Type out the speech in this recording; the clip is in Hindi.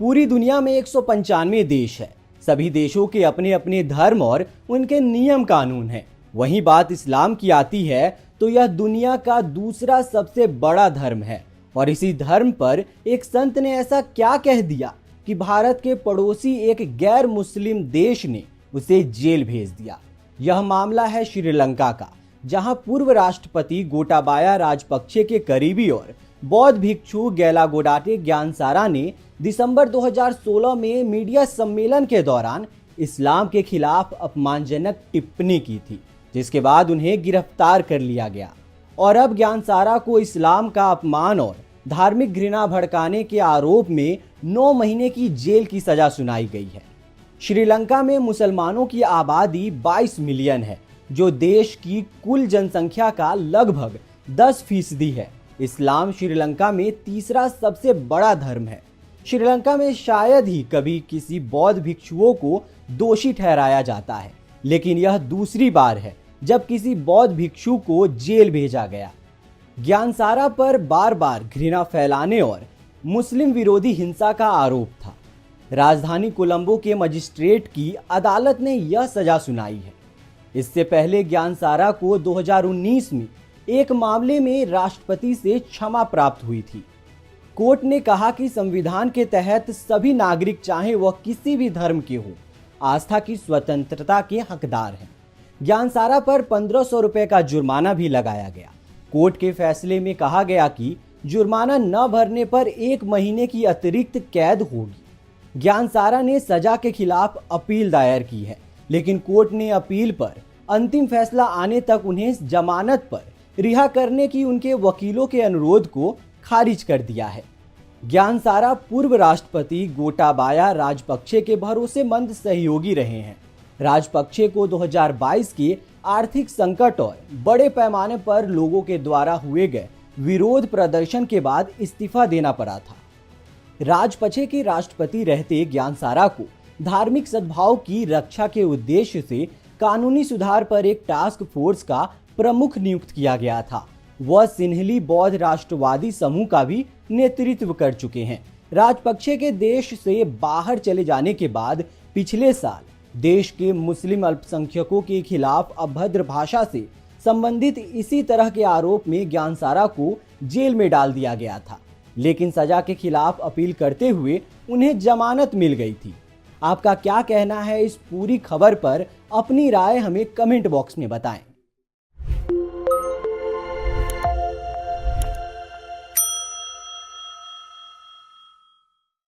पूरी दुनिया में 195 देश है। सभी देशों के अपने अपने धर्म और उनके नियम कानून हैं। वहीं बात इस्लाम की आती है तो यह दुनिया का दूसरा सबसे बड़ा धर्म है। और इसी धर्म पर एक संत ने ऐसा क्या कह दिया कि भारत के पड़ोसी एक गैर मुस्लिम देश ने उसे जेल भेज दिया। यह मामला है श्रीलंका का, जहां पूर्व राष्ट्रपति गोटाबाया राजपक्षे के करीबी और बौद्ध भिक्षु गेलागोडाटे ज्ञानसारा ने दिसंबर 2016 में मीडिया सम्मेलन के दौरान इस्लाम के खिलाफ अपमानजनक टिप्पणी की थी, जिसके बाद उन्हें गिरफ्तार कर लिया गया। और अब ज्ञानसारा को इस्लाम का अपमान और धार्मिक घृणा भड़काने के आरोप में 9 महीने की जेल की सजा सुनाई गई है। श्रीलंका में मुसलमानों की आबादी 22 मिलियन है, जो देश की कुल जनसंख्या का लगभग 10% है। इस्लाम श्रीलंका में तीसरा सबसे बड़ा धर्म है। श्रीलंका में शायद ही कभी किसी बौद्ध भिक्षुओं को दोषी ठहराया जाता है, लेकिन यह दूसरी बार है जब किसी बौद्ध भिक्षु को जेल भेजा गया। ज्ञानसारा पर बार बार घृणा फैलाने और मुस्लिम विरोधी हिंसा का आरोप था। राजधानी कोलंबो के मजिस्ट्रेट की अदालत ने यह सजा सुनाई है। इससे पहले ज्ञानसारा को 2019 में एक मामले में राष्ट्रपति से क्षमा प्राप्त हुई थी। कोर्ट ने कहा कि संविधान के तहत सभी नागरिक, चाहे वह किसी भी धर्म के हो, आस्था की स्वतंत्रता के हकदार हैं। ज्ञानसारा पर 1500 रुपए का जुर्माना भी लगाया गया। कोर्ट के फैसले में कहा गया कि जुर्माना न भरने पर 1 महीने की अतिरिक्त कैद होगी। ज्ञानसारा ने सजा के खिलाफ अपील दायर की है, लेकिन कोर्ट ने अपील पर अंतिम फैसला आने तक उन्हें जमानत पर रिहा करने की उनके वकीलों के अनुरोध को खारिज कर दिया है। ज्ञानसारा पूर्व राष्ट्रपति गोटाबाया राजपक्षे के भरोसेमंद सहयोगी रहे हैं। राजपक्षे को 2022 के आर्थिक संकट और बड़े पैमाने पर लोगों के द्वारा हुए गए विरोध प्रदर्शन के बाद इस्तीफा देना पड़ा था। राजपक्षे के राष्ट्रपति रहते ज्ञानसारा को धार्मिक सद्भाव की रक्षा के उद्देश्य से कानूनी सुधार पर एक टास्क फोर्स का प्रमुख नियुक्त किया गया था। वह सिन्हली बौद्ध राष्ट्रवादी समूह का भी नेतृत्व कर चुके हैं। राजपक्षे के देश से बाहर चले जाने के बाद पिछले साल देश के मुस्लिम अल्पसंख्यकों के खिलाफ अभद्र भाषा से संबंधित इसी तरह के आरोप में ज्ञानसारा को जेल में डाल दिया गया था, लेकिन सजा के खिलाफ अपील करते हुए उन्हें जमानत मिल गई थी। आपका क्या कहना है इस पूरी खबर पर? अपनी राय हमें कमेंट बॉक्स में बताएं।